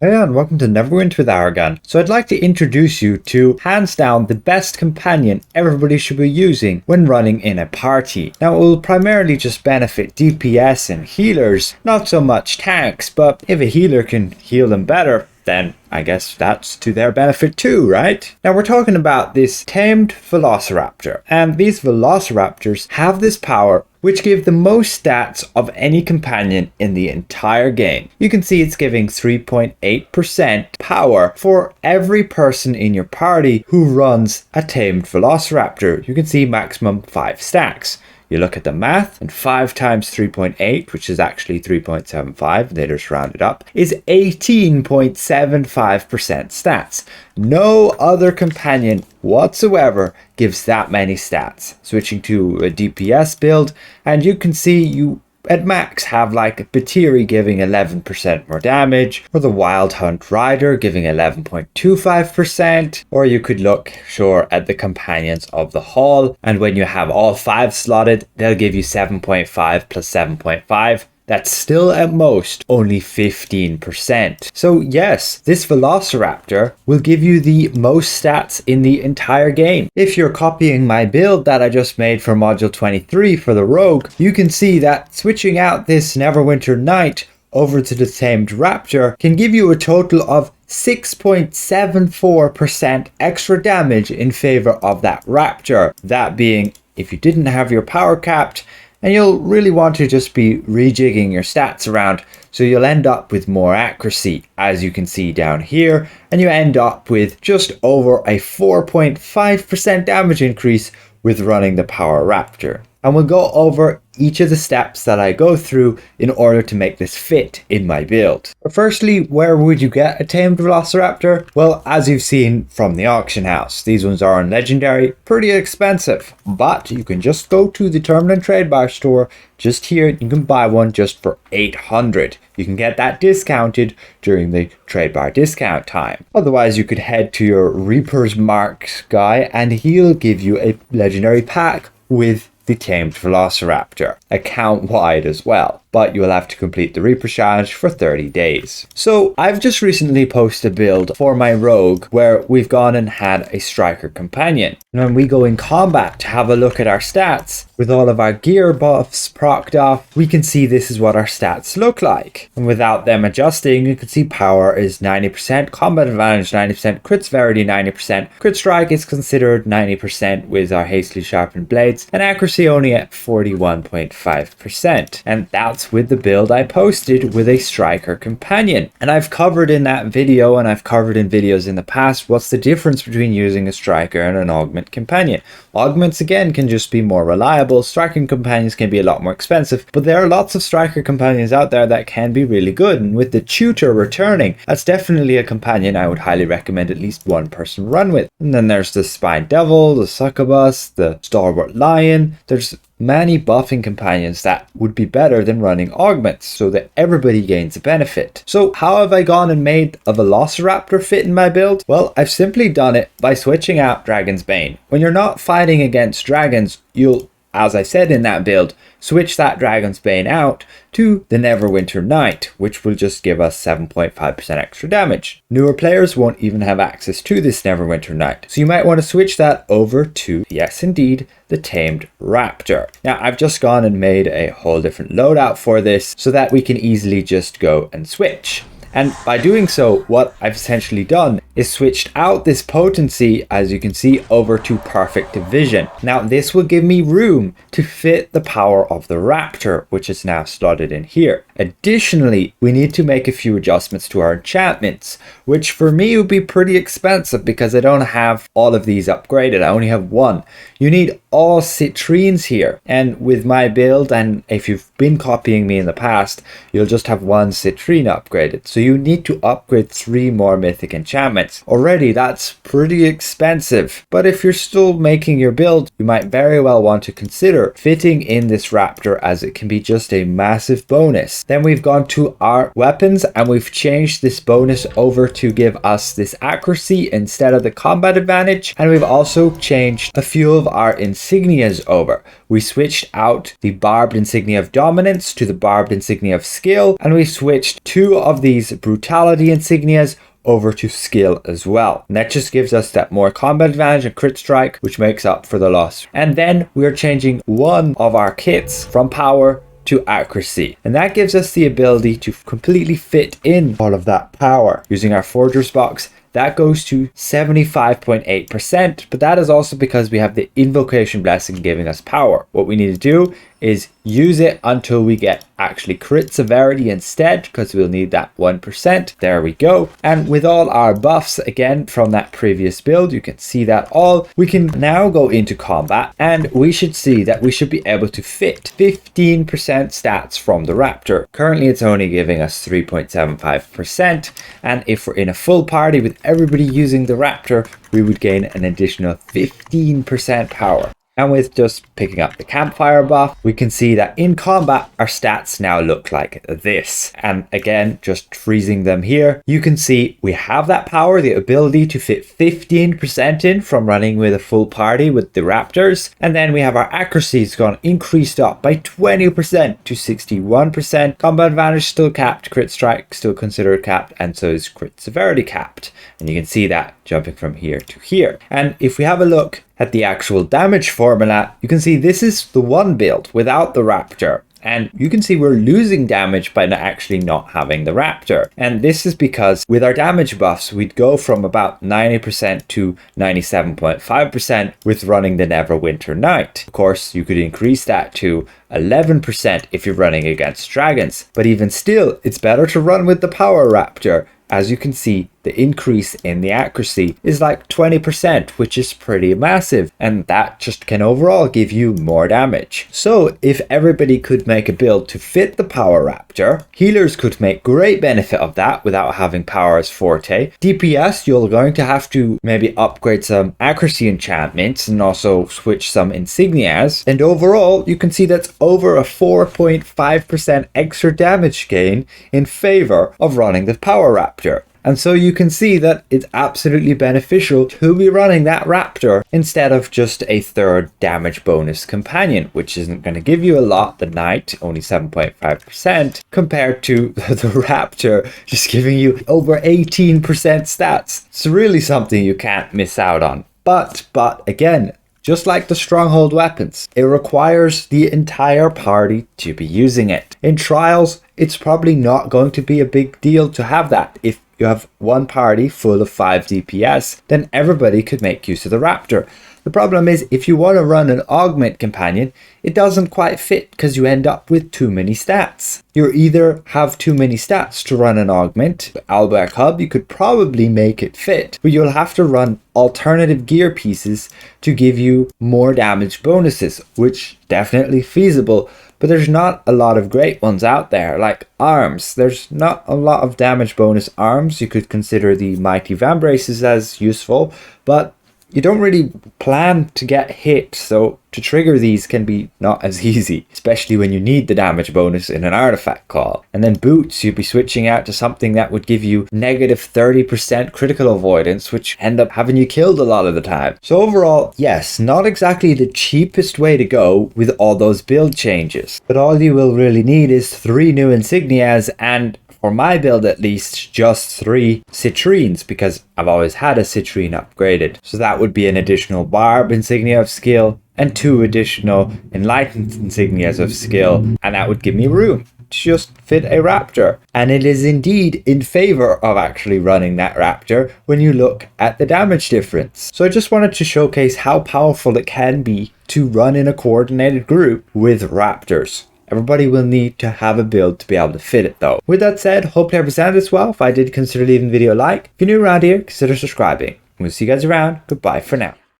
Hey and welcome to Neverwinter with Aragon. So I'd like to introduce you to, hands down, the best companion everybody should be using when running in a party. Now it will primarily just benefit DPS and healers, not so much tanks, but if a healer can heal them better, then I guess that's to their benefit too, right? Now we're talking about this tamed Velociraptor, and these Velociraptors have this power which give the most stats of any companion in the entire game. You can see it's giving 3.8% power for every person in your party who runs a tamed Velociraptor. You can see maximum 5 stacks. You look at the math, and 5 times 3.8, which is actually 3.75, they just rounded up, is 18.75% stats. No other companion whatsoever gives that many stats. Switching to a DPS build, and you can see you at max have like Batiri giving 11% more damage, or the Wild Hunt Rider giving 11.25%, or you could look, sure, at the Companions of the Hall, and when you have all 5 slotted, they'll give you 7.5 plus 7.5. That's still at most only 15%. So yes, this Velociraptor will give you the most stats in the entire game. If you're copying my build that I just made for module 23 for the Rogue, you can see that switching out this Neverwinter Knight over to the Tamed Raptor can give you a total of 6.74% extra damage in favor of that Raptor. That being, if you didn't have your power capped, and you'll really want to just be rejigging your stats around, so you'll end up with more accuracy, as you can see down here, and you end up with just over a 4.5% damage increase with running the Power Raptor. And we'll go over each of the steps that I go through in order to make this fit in my build. But firstly, where would you get a tamed Velociraptor? Well, as you've seen from the auction house, these ones are on Legendary, pretty expensive, but you can just go to the Terminal and Trade Bar store just here. You can buy one just for 800. You can get that discounted during the Trade Bar discount time. Otherwise, you could head to your Reaper's Marc guy and he'll give you a Legendary pack with the tamed Velociraptor, account wide as well, but you will have to complete the Reaper challenge for 30 days. So I've just recently posted a build for my Rogue where we've gone and had a striker companion. And when we go in combat to have a look at our stats, with all of our gear buffs procced off, we can see this is what our stats look like. And without them adjusting, you can see power is 90%, combat advantage 90%, crit severity 90%, crit strike is considered 90% with our hastily sharpened blades, and accuracy only at 41.5%. And that's with the build I posted with a striker companion. And I've covered in that video, and I've covered in videos in the past, what's the difference between using a striker and an augment companion. Augments again can just be more reliable. Striker companions can be a lot more expensive, but there are lots of striker companions out there that can be really good, and with the tutor returning, that's definitely a companion I would highly recommend at least one person run with. And then there's the Spine Devil, the Succubus, the Stalwart Lion. There's many buffing companions that would be better than running augments so that everybody gains a benefit. So how have I gone and made a Velociraptor fit in my build? Well, I've simply done it by switching out Dragon's Bane. When you're not fighting against dragons, you'll, as I said in that build, switch that Dragon's Bane out to the Neverwinter Knight, which will just give us 7.5% extra damage. Newer players won't even have access to this Neverwinter Knight, so you might want to switch that over to, yes indeed, the Tamed Raptor. Now I've just gone and made a whole different loadout for this so that we can easily just go and switch. And by doing so, what I've essentially done is switched out this potency, as you can see, over to perfect vision. Now this will give me room to fit the power of the Raptor, which is now slotted in here. Additionally, we need to make a few adjustments to our enchantments, which for me would be pretty expensive because I don't have all of these upgraded. I only have one. You need all citrines here, and with my build, and if you've been copying me in the past, you'll just have one citrine upgraded. So you need to upgrade 3 more mythic enchantments. Already that's pretty expensive, but if you're still making your build, you might very well want to consider fitting in this Raptor, as it can be just a massive bonus. Then we've gone to our weapons and we've changed this bonus over to give us this accuracy instead of the combat advantage, and we've also changed a few of our insignias over. We switched out the barbed insignia of dominance to the barbed insignia of skill, and we switched 2 of these brutality insignias over to skill as well. And that just gives us that more combat advantage and crit strike, which makes up for the loss. And then we're changing 1 of our kits from power to accuracy, and that gives us the ability to completely fit in all of that power. Using our forger's box, that goes to 75.8%, but that is also because we have the invocation blessing giving us power. What we need to do is use it until we get actually crit severity instead, because we'll need that 1%. There we go. And with all our buffs again from that previous build, you can see that all. We can now go into combat, and we should see that we should be able to fit 15% stats from the Raptor. Currently it's only giving us 3.75%, and if we're in a full party with everybody using the Raptor, we would gain an additional 15% power. And with just picking up the campfire buff, we can see that in combat, our stats now look like this. And again, just freezing them here, you can see we have that power, the ability to fit 15% in from running with a full party with the Raptors. And then we have our accuracy's gone increased up by 20% to 61%. Combat advantage still capped, crit strike still considered capped, and so is crit severity capped. And you can see that jumping from here to here. And if we have a look at the actual damage formula, you can see this is the one build without the Raptor. And you can see we're losing damage by actually not having the Raptor. And this is because with our damage buffs, we'd go from about 90% to 97.5% with running the Neverwinter Knight. Of course, you could increase that to 11% if you're running against dragons. But even still, it's better to run with the Power Raptor. As you can see, the increase in the accuracy is like 20%, which is pretty massive, and that just can overall give you more damage. So if everybody could make a build to fit the Power Raptor, healers could make great benefit of that without having power as forte. DPS, you're going to have to maybe upgrade some accuracy enchantments and also switch some insignias, and overall you can see that's over a 4.5% extra damage gain in favor of running the Power Raptor. And so you can see that it's absolutely beneficial to be running that Raptor instead of just a 3rd damage bonus companion, which isn't going to give you a lot. The Knight, only 7.5%, compared to the Raptor, just giving you over 18% stats. It's really something you can't miss out on. But again, just like the stronghold weapons, it requires the entire party to be using it. In trials, it's probably not going to be a big deal to have that. If you have one party full of 5 DPS, then everybody could make use of the Raptor. The problem is, if you want to run an augment companion, it doesn't quite fit because you end up with too many stats. You either have too many stats to run an augment. With Alberg Hub, you could probably make it fit, but you'll have to run alternative gear pieces to give you more damage bonuses, which definitely feasible. But there's not a lot of great ones out there, like arms. There's not a lot of damage bonus arms. You could consider the Mighty Vambraces as useful, but you don't really plan to get hit, so to trigger these can be not as easy, especially when you need the damage bonus in an artifact call. And then boots, you'd be switching out to something that would give you negative 30% critical avoidance, which end up having you killed a lot of the time. So overall, yes, not exactly the cheapest way to go with all those build changes, but all you will really need is 3 new insignias and, for my build at least, just 3 citrines, because I've always had a citrine upgraded. So that would be an additional barb insignia of skill and 2 additional enlightened insignias of skill, and that would give me room to just fit a Raptor. And it is indeed in favor of actually running that Raptor when you look at the damage difference. So I just wanted to showcase how powerful it can be to run in a coordinated group with Raptors. Everybody will need to have a build to be able to fit it though. With that said, hopefully I presented this well. If I did, consider leaving the video a like. If you're new around here, consider subscribing. We'll see you guys around. Goodbye for now.